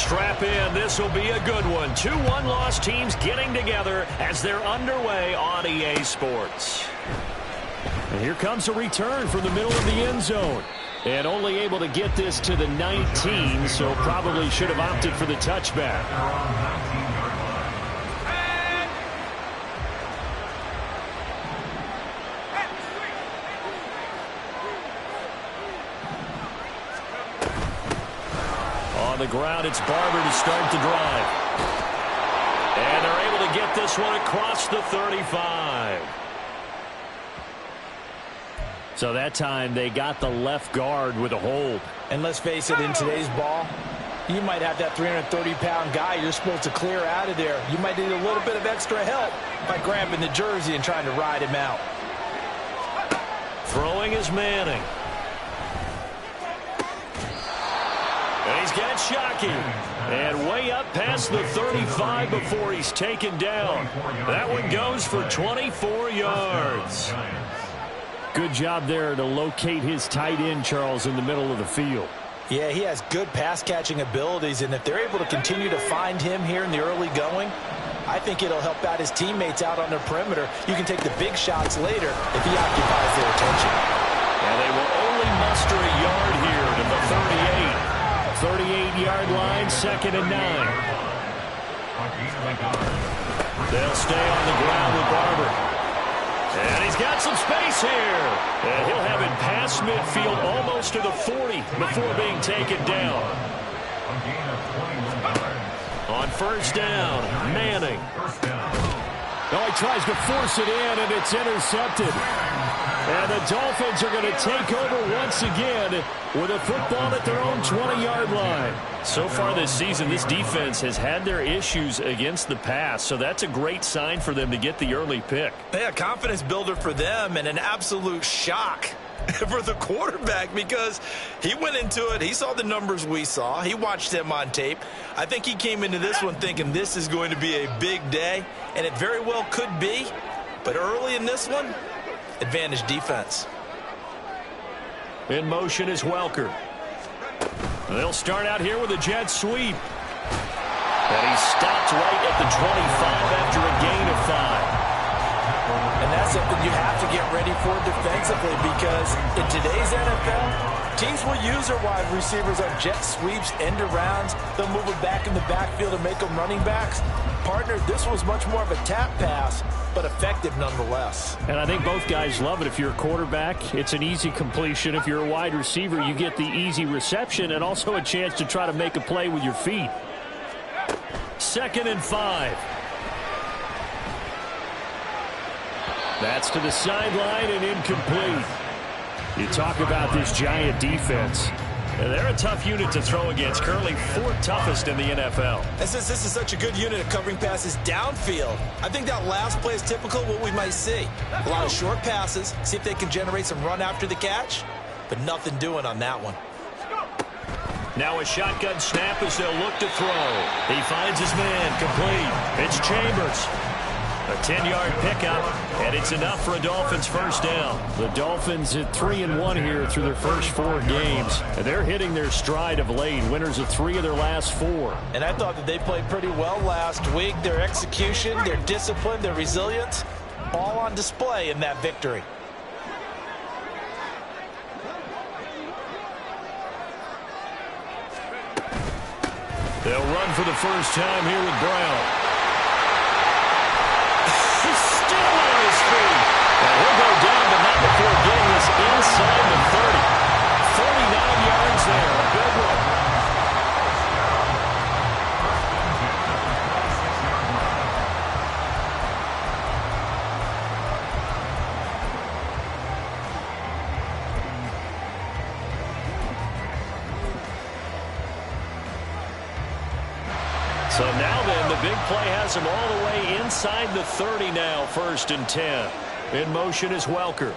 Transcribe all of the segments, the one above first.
Strap in. This will be a good one. 2 one-loss teams getting together as they're underway on EA Sports. And here comes a return from the middle of the end zone. And only able to get this to the 19, so probably should have opted for the touchback. On the ground, it's Barber to start the drive. And they're able to get this one across the 35. So that time they got the left guard with a hold. And let's face it, in today's ball, you might have that 330-pound guy you're supposed to clear out of there. You might need a little bit of extra help by grabbing the jersey and trying to ride him out. Throwing is Manning. And he's got Shockey. And way up past the 35 before he's taken down. That one goes for 24 yards. Good job there to locate his tight end, Charles, in the middle of the field. Yeah, he has good pass-catching abilities, and if they're able to continue to find him here in the early going, I think it'll help out his teammates out on their perimeter. You can take the big shots later if he occupies their attention. And they will only muster a yard here to the 38. 38-yard line, 2nd and 9. They'll stay on the ground with Barber. And he's got some space here. And he'll have it past midfield almost to the 40 before being taken down. On first down, Manning. Oh, he tries to force it in, and it's intercepted. And the Dolphins are going to take over once again with a football at their own 20-yard line. So far this season, this defense has had their issues against the pass, so that's a great sign for them to get the early pick. Yeah, confidence builder for them and an absolute shock for the quarterback because he went into it. He saw the numbers we saw. He watched them on tape. I think he came into this one thinking this is going to be a big day, and it very well could be. But early in this one, advantage defense. In motion is Welker. They'll start out here with a jet sweep. And he stopped right at the 25 after a gain of 5. And that's something you have to get ready for defensively because in today's NFL, teams will use their wide receivers on jet sweeps, end arounds. They'll move them back in the backfield and make them running backs. Partner, this was much more of a tap pass, but effective nonetheless. And I think both guys love it. If you're a quarterback, it's an easy completion. If you're a wide receiver, you get the easy reception and also a chance to try to make a play with your feet. 2nd and 5. That's to the sideline and incomplete. You talk about this Giant defense. They're a tough unit to throw against, currently 4th toughest in the NFL. And since this is such a good unit of covering passes downfield, I think that last play is typical of what we might see. A lot of short passes, see if they can generate some run after the catch, but nothing doing on that one. Now a shotgun snap as they'll look to throw. He finds his man, complete. It's Chambers. A 10-yard pickup, and it's enough for a Dolphins first down. The Dolphins at 3-1 here through their first 4 games. And they're hitting their stride of late, winners of 3 of their last 4. And I thought that they played pretty well last week. Their execution, their discipline, their resilience, all on display in that victory. They'll run for the first time here with Brown. And he'll go down, but not before getting this inside the 30. 49 yards there, a big one. So now then, the big play has him all the way inside the 30 now, 1st and 10. In motion is Welker.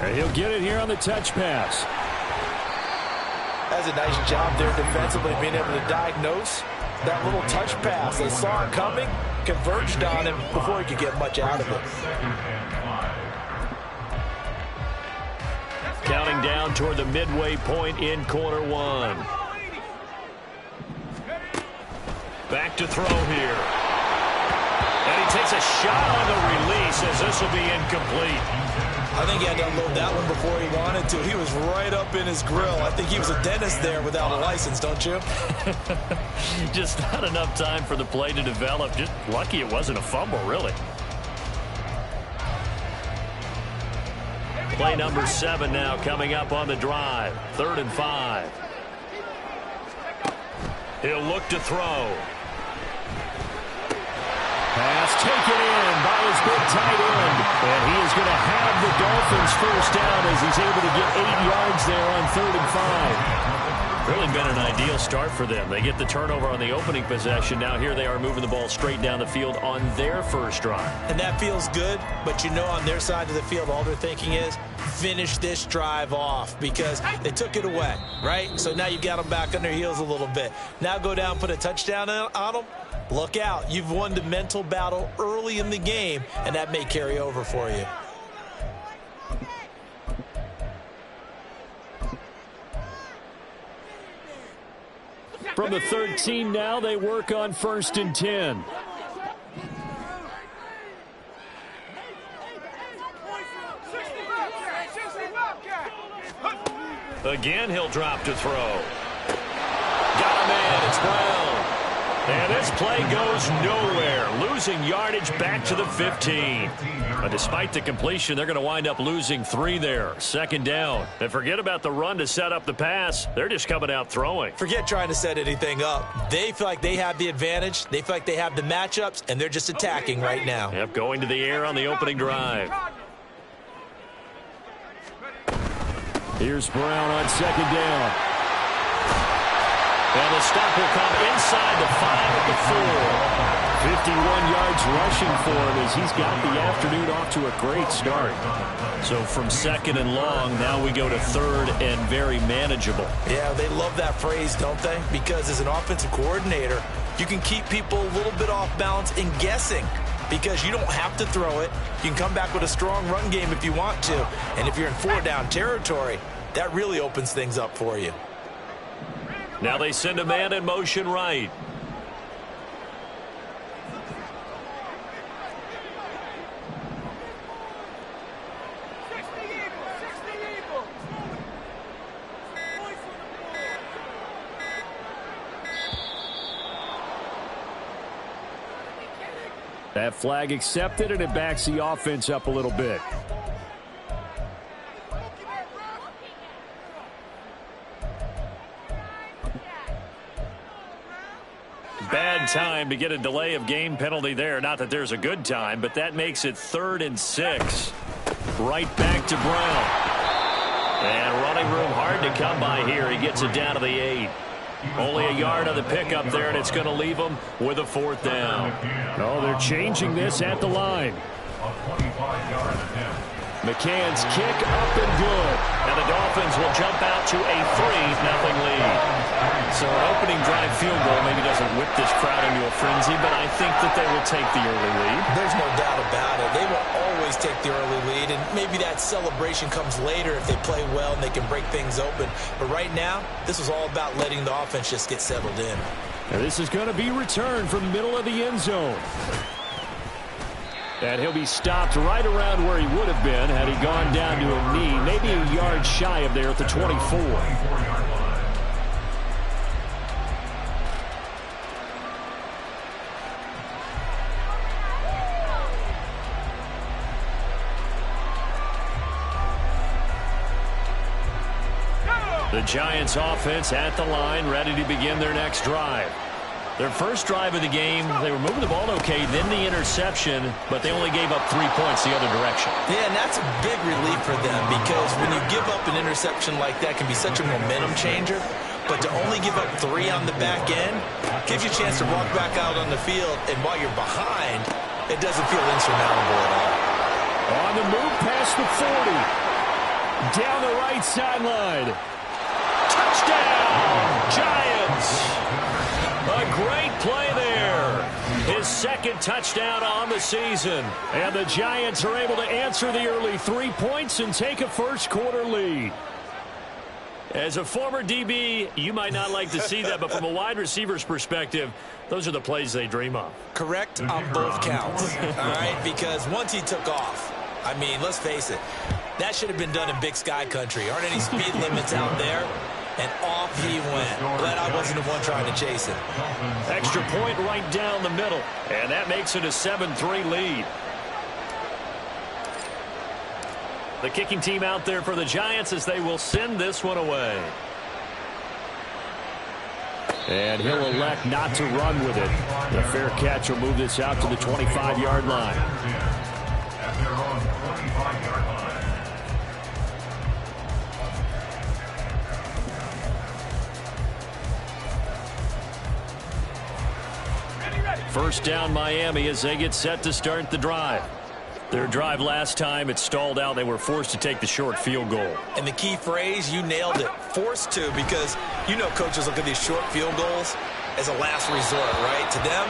And he'll get it here on the touch pass. That's a nice job there defensively, being able to diagnose that little touch pass. They saw it coming, converged on him before he could get much out of it. Counting down toward the midway point in quarter 1. Back to throw here. And he takes a shot on the release as this will be incomplete. I think he had to unload that one before he wanted to. He was right up in his grill. I think he was a dentist there without a license, don't you? Just not enough time for the play to develop. Just lucky it wasn't a fumble, really. Play number 7 now coming up on the drive. 3rd and 5. He'll look to throw. Pass taken in by his big tight end. And he is going to have the Dolphins first down as he's able to get 8 yards there on 3rd and 5. Really been an ideal start for them. They get the turnover on the opening possession. Now here they are moving the ball straight down the field on their first drive. And that feels good, but you know on their side of the field all they're thinking is finish this drive off because they took it away, right? So now you got them back on their heels a little bit. Now go down, put a touchdown on them. Look out. You've won the mental battle early in the game, and that may carry over for you. From the 13 now, they work on 1st and 10. Again, he'll drop to throw. Got a man. It's Brown. And this play goes nowhere. Losing yardage back to the 15. But despite the completion, they're going to wind up losing 3 there. 2nd down. And forget about the run to set up the pass. They're just coming out throwing. Forget trying to set anything up. They feel like they have the advantage. They feel like they have the matchups, and they're just attacking right now. Yep, going to the air on the opening drive. Here's Brown on 2nd down. And the stop will come inside the 5 at the 4. 51 yards rushing for him as he's got the afternoon off to a great start. So from 2nd and long, now we go to 3rd and very manageable. Yeah, they love that phrase, don't they? Because as an offensive coordinator, you can keep people a little bit off balance and guessing. Because you don't have to throw it. You can come back with a strong run game if you want to. And if you're in 4-down territory, that really opens things up for you. Now they send a man in motion right. That flag accepted, and it backs the offense up a little bit. Bad time to get a delay of game penalty there. Not that there's a good time, but that makes it 3rd and 6. Right back to Brown. And running room hard to come by here. He gets it down to the 8. Only a yard on the pickup there, and it's going to leave them with a 4th down. Oh, they're changing this at the line. McCann's kick up and good. And the Dolphins will jump out to a 3-0 lead. So an opening drive field goal maybe doesn't whip this crowd into a frenzy, but I think that they will take the early lead. There's no doubt about it. They will always take the early lead, and maybe that celebration comes later if they play well and they can break things open. But right now, this is all about letting the offense just get settled in. And this is going to be returned from the middle of the end zone. And he'll be stopped right around where he would have been had he gone down to a knee, maybe a yard shy of there at the 24. The Giants offense at the line, ready to begin their next drive. Their first drive of the game, they were moving the ball okay, then the interception, but they only gave up 3 points the other direction. Yeah, and that's a big relief for them because when you give up an interception like that, it can be such a momentum changer. But to only give up 3 on the back end gives you a chance to walk back out on the field, and while you're behind, it doesn't feel insurmountable at all. On the move past the 40. Down the right sideline. Touchdown, Giants. A great play there. His 2nd touchdown on the season. And the Giants are able to answer the early 3 points and take a first quarter lead. As a former DB, you might not like to see that, but from a wide receiver's perspective, those are the plays they dream of. Correct on both counts, all right? Because once he took off, I mean, let's face it, that should have been done in Big Sky country. Aren't any speed limits out there? And off he went. Glad I wasn't the one trying to chase him. Extra point right down the middle, and that makes it a 7-3 lead. The kicking team out there for the Giants as they will send this one away. And he'll elect not to run with it. The fair catch will move this out to the 25-yard line. First down Miami as they get set to start the drive. Their drive last time, it stalled out. They were forced to take the short field goal. And the key phrase, you nailed it, forced to, because you know coaches look at these short field goals as a last resort, right? To them,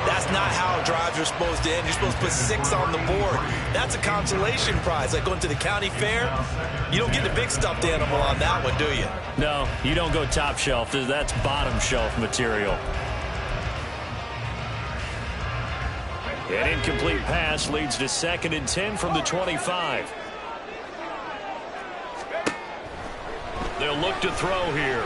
that's not how drives are supposed to end. You're supposed to put 6 on the board. That's a consolation prize. Like going to the county fair, you don't get the big stuffed animal on that one, do you? No, you don't go top shelf. That's bottom shelf material. An incomplete pass leads to 2nd and 10 from the 25. They'll look to throw here.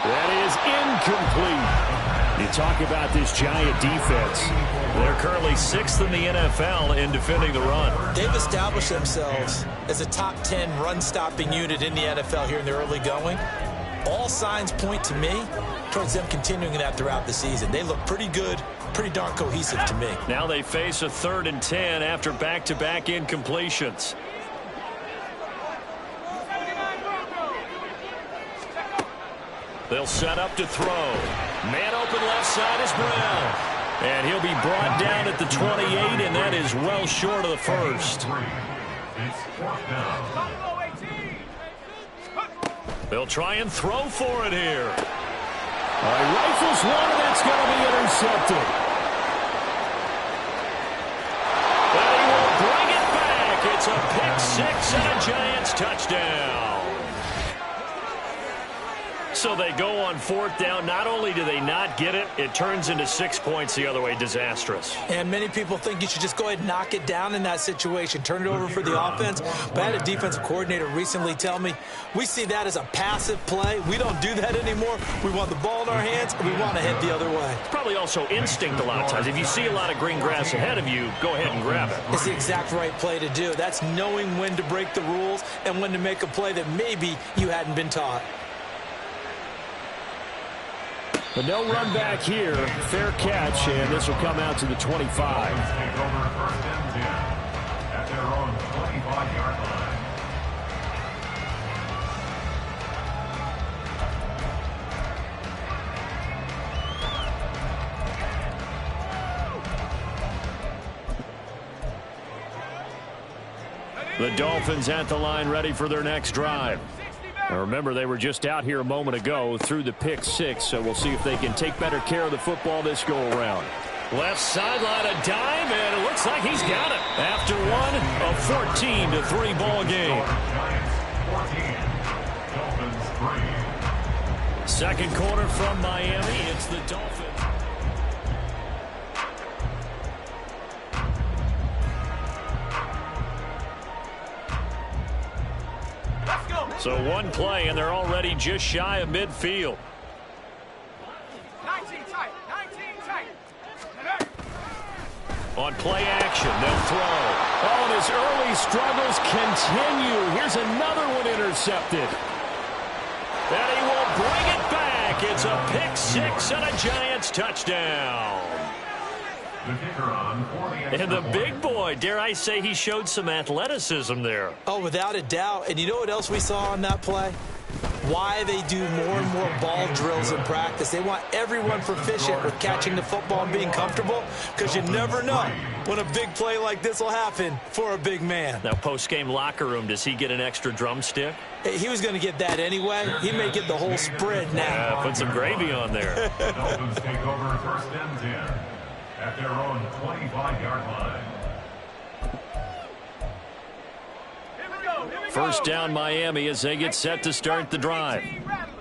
That is incomplete. You talk about this Giant defense. They're currently 6th in the NFL in defending the run. They've established themselves as a top 10 run-stopping unit in the NFL here in the early going. All signs point to me towards them continuing that throughout the season. They look pretty good, pretty darn cohesive to me. Now they face a 3rd and 10 after back-to-back incompletions. They'll set up to throw. Man open left side is Brown. And he'll be brought down at the 28, and that is well short of the first. They'll try and throw for it here. He rifles one, and it's going to be intercepted. And he will bring it back. It's a pick 6 and a Giants touchdown. So they go on 4th down. Not only do they not get it, it turns into 6 points the other way. Disastrous. And many people think you should just go ahead and knock it down in that situation. Turn it over for the offense. But I had a defensive coordinator recently tell me, we see that as a passive play. We don't do that anymore. We want the ball in our hands, and we want to head the other way. It's probably also instinct a lot of times. If you see a lot of green grass ahead of you, go ahead and grab it. It's the exact right play to do. That's knowing when to break the rules and when to make a play that maybe you hadn't been taught. But no run back here. Fair catch, and this will come out to the 25. The Dolphins at the line, ready for their next drive. Now remember, they were just out here a moment ago through the pick 6, so we'll see if they can take better care of the football this go-around. Left sideline, a dime, and it looks like he's got it. After one, a 14-3 ball game. Second quarter from Miami, it's the Dolphins. So one play, and they're already just shy of midfield. 19 tight, 19 tight. On play action, they'll throw. Oh, and his early struggles continue. Here's another one intercepted. And he will bring it back. It's a pick 6 and a Giants touchdown. And the big boy, dare I say, he showed some athleticism there. Oh, without a doubt. And you know what else we saw on that play? Why they do more and more ball drills in practice. They want everyone proficient with catching the football and being comfortable, because you never know when a big play like this will happen for a big man. Now, post-game locker room, does he get an extra drumstick? He was going to get that anyway. He may get the whole spread now. Put some gravy on there. Dolphins take over 1st and 10 at their own 25-yard line. First down Miami as they get set to start the drive.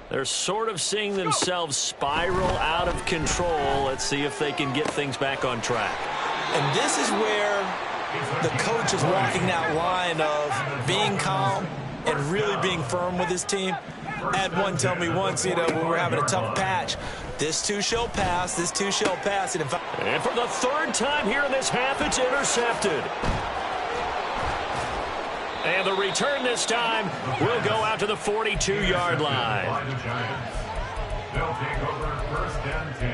They're sort of seeing themselves spiral out of control. Let's see if they can get things back on track. And this is where the coach is walking that line of being calm and really being firm with his team. I had one tell me once, when we were having a tough patch, this too shall pass, this too shall pass. And for the third time here in this half, it's intercepted. And the return this time will go out to the 42-yard line. They'll take over first and 10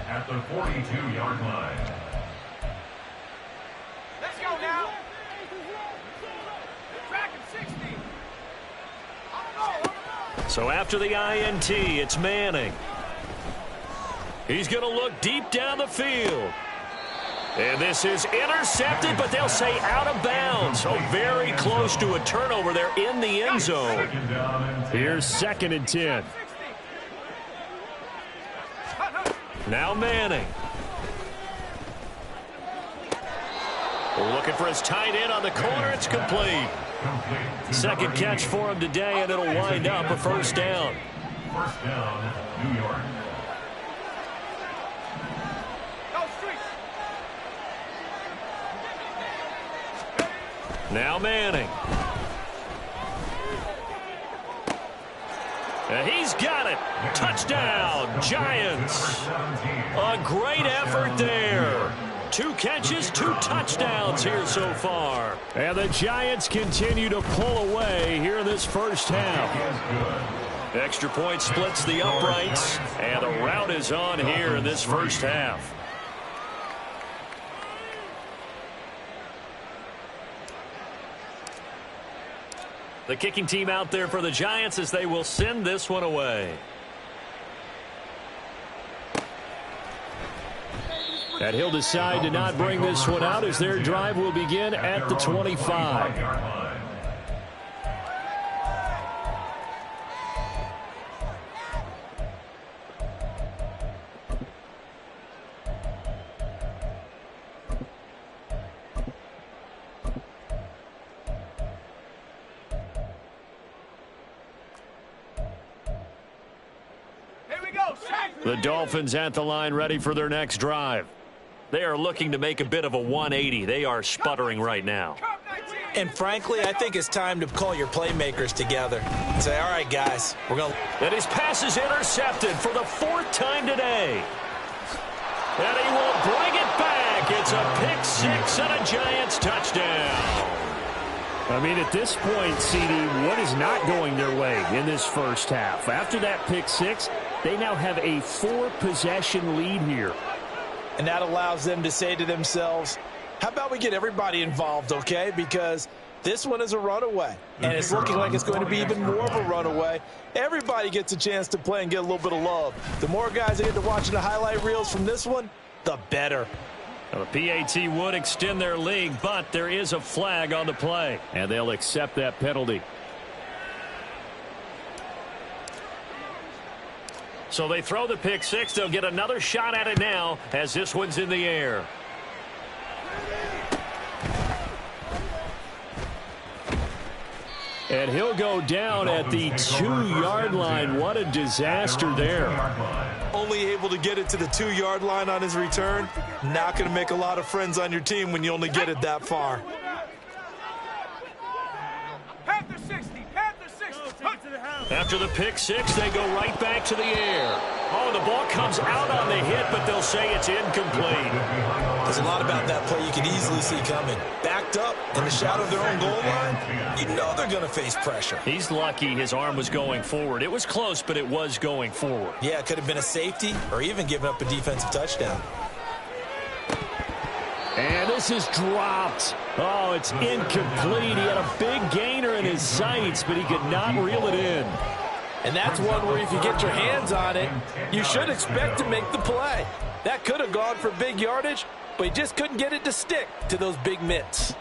at the 42-yard line. Let's go now. Track him 60. So after the INT, it's Manning. He's going to look deep down the field. And this is intercepted, but they'll say out of bounds. So very close to a turnover there in the end zone. Here's 2nd and 10. Now Manning. Looking for his tight end on the corner. It's complete. Second catch for him today, and it'll wind up a first down. First down, New York. Now Manning. And he's got it. Touchdown, Giants. A great effort there. 2 catches, 2 touchdowns here so far. And the Giants continue to pull away here in this first half. Extra point splits the uprights, and the rout is on here in this first half. The kicking team out there for the Giants as they will send this one away. And he'll decide to not bring this one out as their drive will begin at the 25. The Dolphins at the line ready for their next drive. They are looking to make a bit of a 180. They are sputtering right now. And frankly, I think it's time to call your playmakers together and say, all right, guys, we're going to... And his pass is intercepted for the 4th time today. And he will bring it back. It's a pick 6 and a Giants touchdown. I mean, at this point, CD, what is not going their way in this first half? After that pick 6, they now have a 4-possession lead here. And that allows them to say to themselves, how about we get everybody involved, okay? Because this one is a runaway, and it's looking like it's going to be even more of a runaway. Everybody gets a chance to play and get a little bit of love. The more guys that get to watching the highlight reels from this one, the better. Well, the PAT would extend their lead, but there is a flag on the play, and they'll accept that penalty. So they throw the pick 6. They'll get another shot at it now as this one's in the air. And he'll go down at the 2-yard line. What a disaster there. Only able to get it to the 2-yard line on his return. Not going to make a lot of friends on your team when you only get it that far. Panther 60. Panther 60. After the pick 6, they go right back to the air. Oh, the ball comes out on the hit, but they'll say it's incomplete. There's a lot about that play you can easily see coming. Backed up in the shadow of their own goal line, you know they're going to face pressure. He's lucky his arm was going forward. It was close, but it was going forward. Yeah, it could have been a safety or even given up a defensive touchdown. And this is dropped. Oh, it's incomplete. He had a big gainer in his sights, but he could not reel it in. And that's one where if you get your hands on it, you should expect to make the play. That could have gone for big yardage, but he just couldn't get it to stick to those big mitts.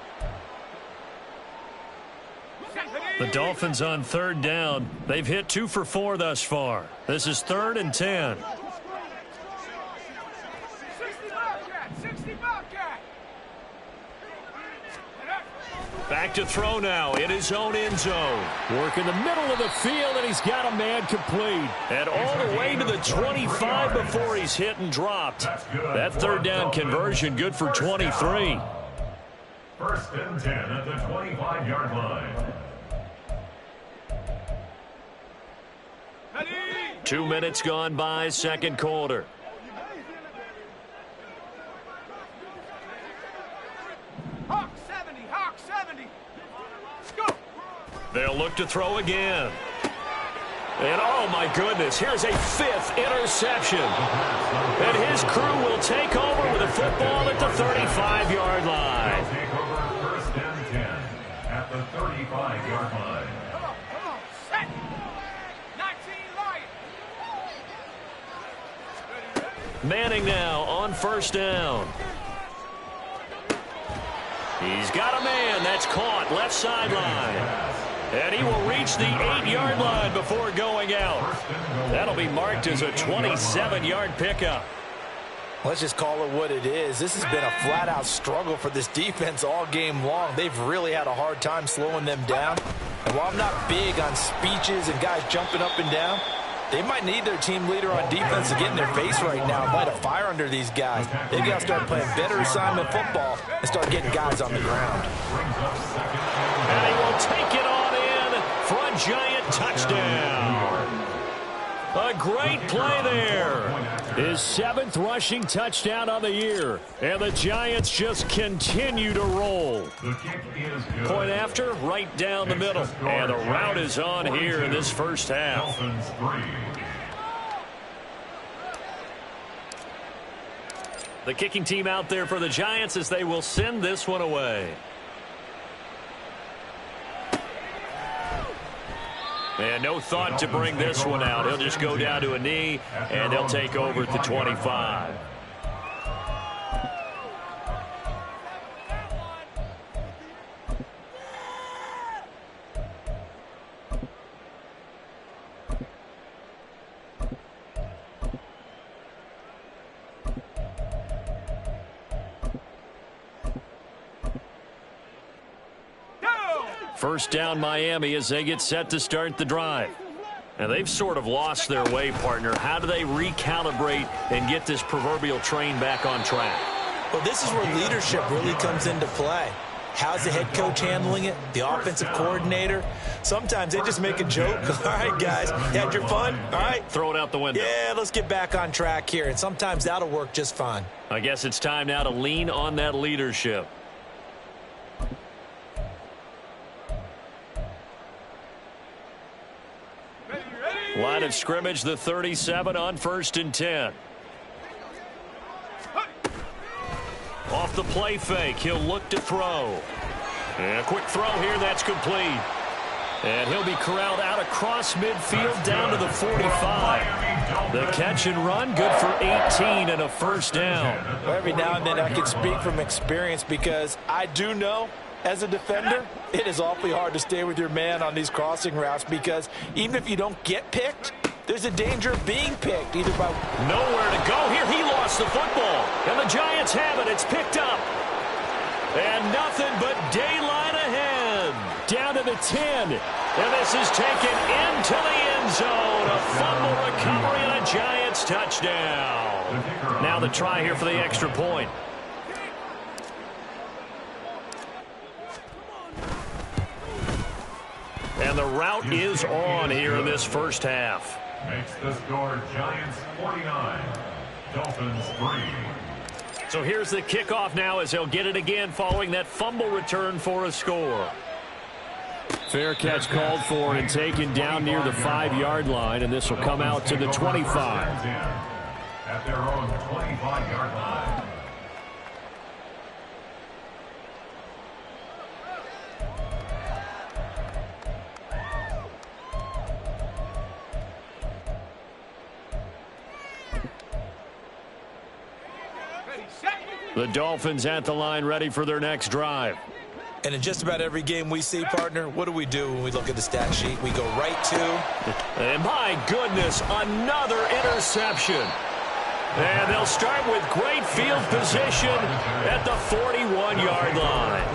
The Dolphins on 3rd down. They've hit 2 for 4 thus far. This is 3rd and 10. 60 Bobcat. 60 Bobcat. Back to throw now in his own end zone. Work in the middle of the field, and he's got a man complete. And all the way to the 25 before he's hit and dropped. That third down conversion good for 23. First and 10 at the 25-yard line. 2 minutes gone by, second quarter. Hawk 70, Hawk 70. Let's go. They'll look to throw again. And oh my goodness, here's a fifth interception. And his crew will take over with the football at the 35-yard line. They'll take over first and 10 at the 35-yard line. Come on, set. 19 Lions. Manning now on first down. He's got a man that's caught left sideline. And he will reach the 8-yard line before going out. That'll be marked as a 27-yard pickup. Let's just call it what it is. This has been a flat-out struggle for this defense all game long. They've really had a hard time slowing them down. And while I'm not big on speeches and guys jumping up and down, they might need their team leader on defense to get in their face right now and light a fire under these guys. They've got to start playing better assignment football and start getting guys on the ground. And he will take it on in for a giant touchdown. A great play there. His 7th rushing touchdown on the year. And the Giants just continue to roll. Point after, right down the middle. And the route is on here in this first half. The kicking team out there for the Giants as they will send this one away. And no thought to bring this one out. He'll just go down to a knee, and they'll take over at the 25. First down Miami as they get set to start the drive. And they've sort of lost their way, partner. How do they recalibrate and get this proverbial train back on track? Well, this is where leadership really comes into play. How's the head coach handling it? The offensive coordinator? Sometimes they just make a joke. All right, guys, you had your fun? All right. Throw it out the window. Yeah, let's get back on track here. And sometimes that'll work just fine. I guess it's time now to lean on that leadership. Line of scrimmage, the 37 on first and 10. Off the play fake, he'll look to throw. And a quick throw here, that's complete. And he'll be corralled out across midfield down to the 45. The catch and run, good for 18 and a first down. Well, every now and then I can speak from experience because I do know as a defender, it is awfully hard to stay with your man on these crossing routes because even if you don't get picked, there's a danger of being picked either by... Nowhere to go here. He lost the football. And the Giants have it. It's picked up. And nothing but daylight ahead. Down to the 10. And this is taken into the end zone. A fumble recovery and a Giants touchdown. Now the try here for the extra point. And the route is on here in this first half. Makes the score Giants 49, Dolphins 3. So here's the kickoff now as they'll get it again following that fumble return for a score. Fair catch called for and taken down near the 5-yard line, and this will come out to the 25. At their own 25-yard line. The Dolphins at the line ready for their next drive. And in just about every game we see, partner, what do we do when we look at the stat sheet? We go right to... And my goodness, another interception. And they'll start with great field position at the 41-yard line.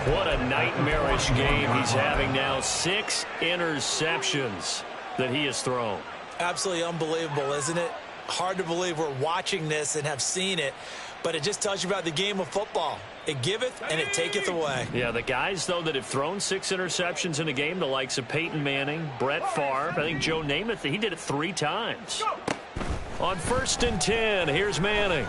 What a nightmarish game he's having now. 6 interceptions that he has thrown. Absolutely unbelievable, isn't it? Hard to believe we're watching this and have seen it, but it just tells you about the game of football. It giveth and it taketh away. Yeah, the guys, though, that have thrown 6 interceptions in a game, the likes of Peyton Manning, Brett Favre, I think Joe Namath, he did it 3 times. On 1st and 10, here's Manning.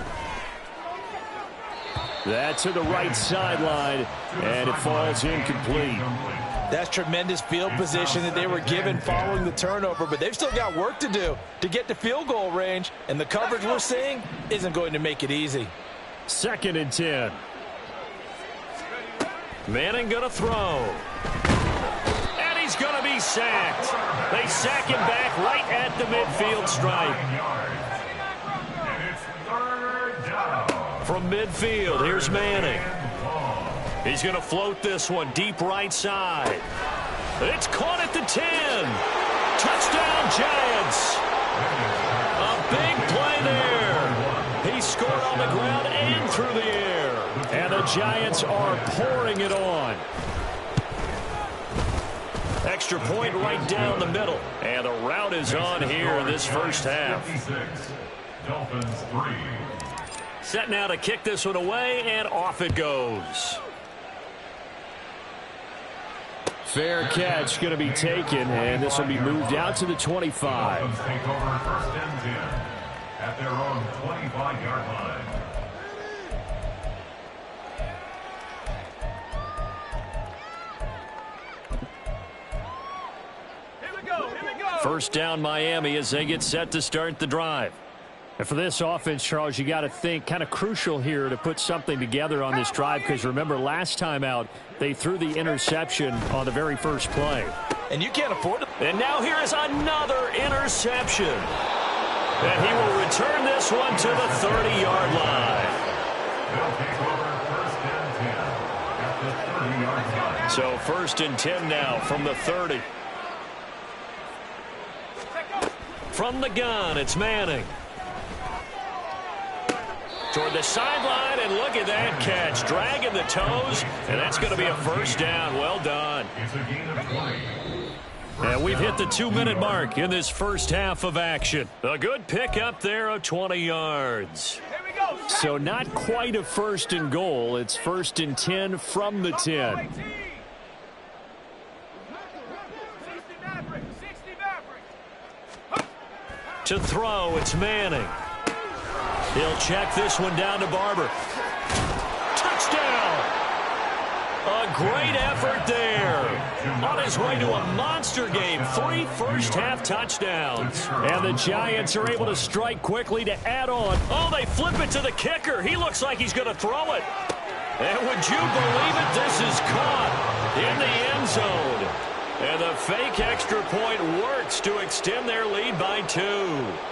That's to the right sideline, and it falls incomplete. That's tremendous field position that they were given following the turnover, but they've still got work to do to get to field goal range, and the coverage we're seeing isn't going to make it easy. 2nd and 10. Manning going to throw. And he's going to be sacked. They sack him back right at the midfield stripe. And it's 3rd down. From midfield, here's Manning. He's going to float this one deep right side. It's caught at the 10. Touchdown, Giants. A big play there. He scored on the ground and through the air. And the Giants are pouring it on. Extra point right down the middle. And the route is on here in this first half. 56. Dolphins 3. Set now to kick this one away, and off it goes. Fair catch going to be taken, and this will be moved out to the 25. Dolphins take over 1st and 10 at their own 25-yard line. Here we go. First down, Miami, as they get set to start the drive. And for this offense, Charles, you got to think kind of crucial here to put something together on this drive, because remember last time out they threw the interception on the very first play. And you can't afford it. And now here is another interception. And he will return this one to the 30-yard line. They'll take over 1st and 10 at the 30-yard line. So 1st and 10 now from the 30. From the gun, it's Manning. Toward the sideline, and look at that catch. Dragging the toes, and that's going to be a first down. Well done. It's a gain of 20. And we've hit the 2-minute mark in this first half of action. A good pickup there of 20 yards. Here we go. So not quite a 1st and goal. It's 1st and 10 from the 10. 60 Maverick. 60 Maverick. To throw, it's Manning. He'll check this one down to Barber. Touchdown! A great effort there. On his way to a monster game. 3 first-half touchdowns. And the Giants are able to strike quickly to add on. Oh, they flip it to the kicker. He looks like he's going to throw it. And would you believe it? This is caught in the end zone. And the fake extra point works to extend their lead by 2.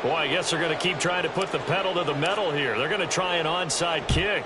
Boy, I guess they're going to keep trying to put the pedal to the metal here. They're going to try an onside kick.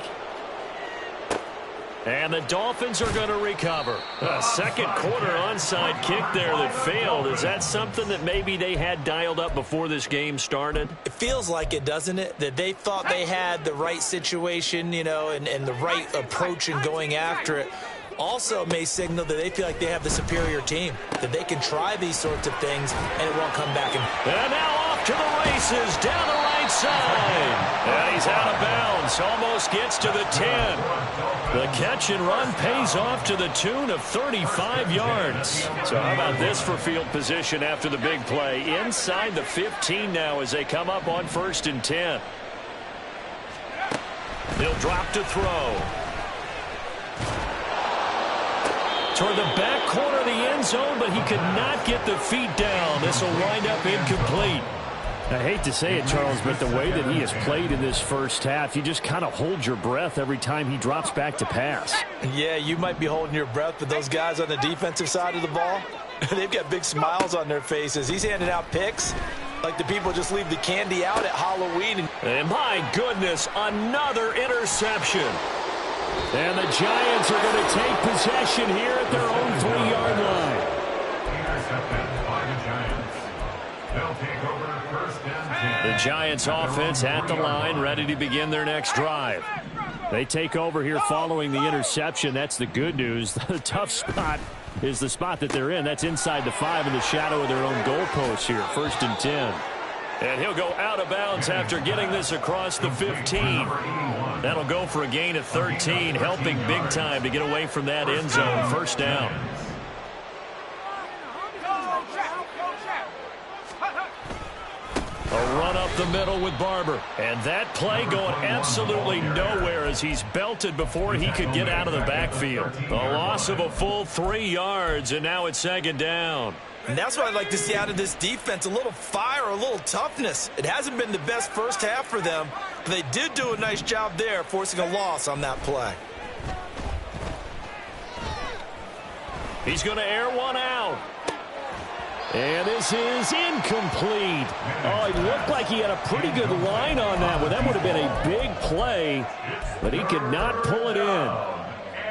And the Dolphins are going to recover. A second quarter onside kick there that failed. Is that something that maybe they had dialed up before this game started? It feels like it, doesn't it? That they thought they had the right situation, you know, and the right approach in going after it. Also may signal that they feel like they have the superior team, that they can try these sorts of things and it won't come back. And now off to the races, down the right side. And he's out of bounds, almost gets to the 10. The catch and run pays off to the tune of 35 yards. So how about this for field position after the big play? Inside the 15 now as they come up on 1st and 10. He'll drop to throw. Toward the back corner of the end zone, but he could not get the feet down. This will wind up incomplete. I hate to say it, Charles, but the way that he has played in this first half, you just kind of hold your breath every time he drops back to pass. Yeah, you might be holding your breath, but those guys on the defensive side of the ball, they've got big smiles on their faces. He's handing out picks like the people just leave the candy out at Halloween. And my goodness, another interception. And the Giants are going to take possession here at their own 3-yard line. Intercepted by the Giants. They'll take over 1st and 10. The Giants offense at the line, ready to begin their next drive. They take over here following the interception. That's the good news. The tough spot is the spot that they're in. That's inside the 5 in the shadow of their own goalpost here. 1st and 10. And he'll go out of bounds after getting this across the 15. That'll go for a gain of 13, helping big time to get away from that end zone. 1st down. A run up the middle with Barber. And that play going absolutely nowhere as he's belted before he could get out of the backfield. A loss of a full 3 yards, and now it's 2nd down. And that's what I'd like to see out of this defense, a little fire, a little toughness. It hasn't been the best first half for them, but they did do a nice job there, forcing a loss on that play. He's going to air one out. And this is incomplete. Oh, it looked like he had a pretty good line on that one. That would have been a big play, but he could not pull it in.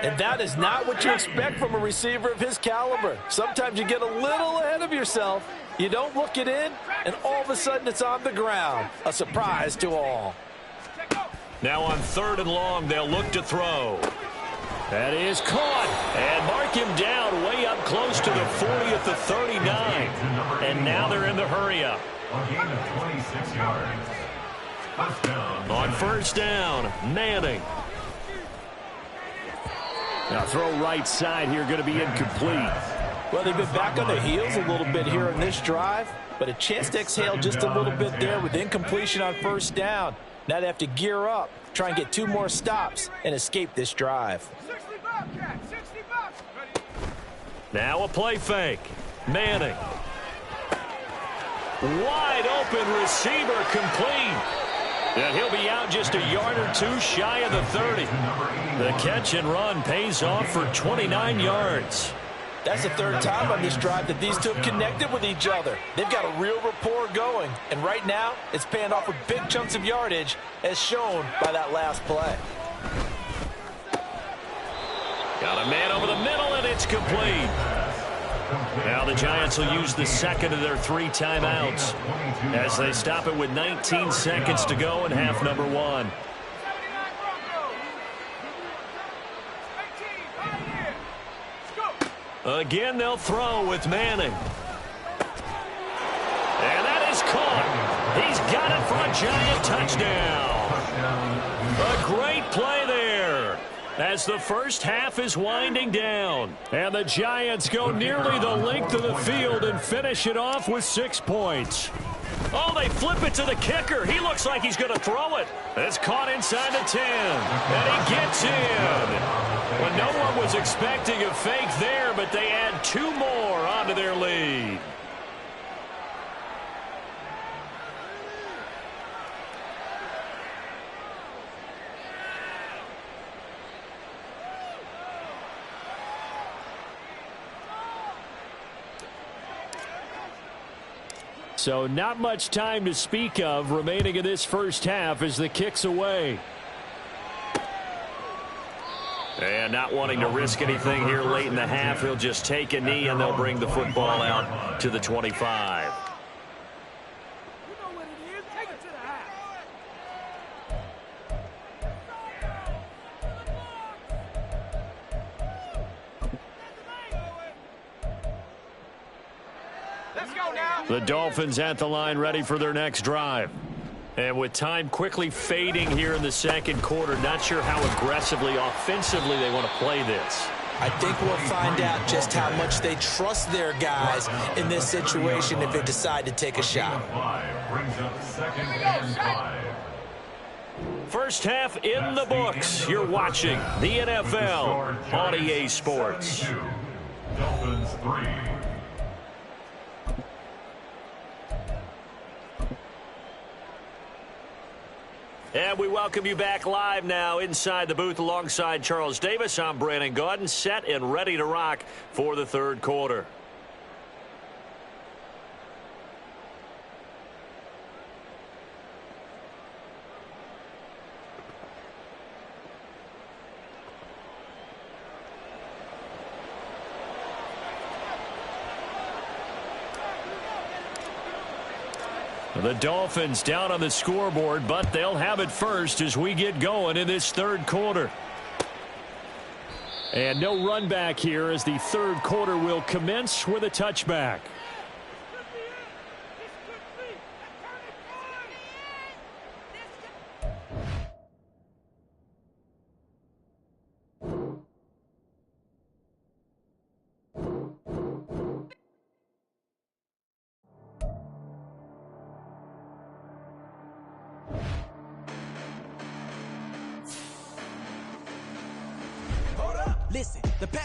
And that is not what you expect from a receiver of his caliber. Sometimes you get a little ahead of yourself. You don't look it in, and all of a sudden it's on the ground. A surprise to all. Now on 3rd and long, they'll look to throw. That is caught. And mark him down way up close to the 40 at the 39. And now they're in the hurry-up. A gain of 26 yards. 1st down. On 1st down, Manning. Now throw right side here, going to be incomplete. Well, they've been back on their heels a little bit here in this drive, but a chance to exhale just a little bit there with incompletion on 1st down. Now they have to gear up, try and get 2 more stops, and escape this drive. Now a play fake. Manning. Wide open receiver complete. And he'll be out just a yard or 2 shy of the 30. The catch and run pays off for 29 yards. That's the 3rd time on this drive that these two have connected with each other. They've got a real rapport going. And right now, it's paying off with big chunks of yardage, as shown by that last play. Got a man over the middle, and it's complete. Now the Giants will use the 2nd of their 3 timeouts as they stop it with 19 seconds to go in half number 1. Again, they'll throw with Manning. And that is caught. He's got it for a Giant touchdown. A great play there as the 1st half is winding down. And the Giants go nearly the length of the field and finish it off with 6 points. Oh, they flip it to the kicker. He looks like he's going to throw it. It's caught inside the 10. And he gets in. Well, no one was expecting a fake there, but they add 2 more onto their lead. So not much time to speak of remaining in this 1st half as the kick's away. And not wanting to risk anything here late in the half, he'll just take a knee and they'll bring the football out to the 25. The Dolphins at the line ready for their next drive. And with time quickly fading here in the 2nd quarter, not sure how aggressively, offensively they want to play this. I think we'll find out just how much they trust their guys in this situation if they decide to take a shot. 5 brings up 2nd and 5. 1st half in the books. You're watching the NFL on EA Sports. 72. Dolphins 3. And we welcome you back live now inside the booth alongside Charles Davis. I'm Brandon Gaudin, set and ready to rock for the 3rd quarter. The Dolphins down on the scoreboard, but they'll have it first as we get going in this third quarter. And no run back here as the third quarter will commence with a touchback. Listen, the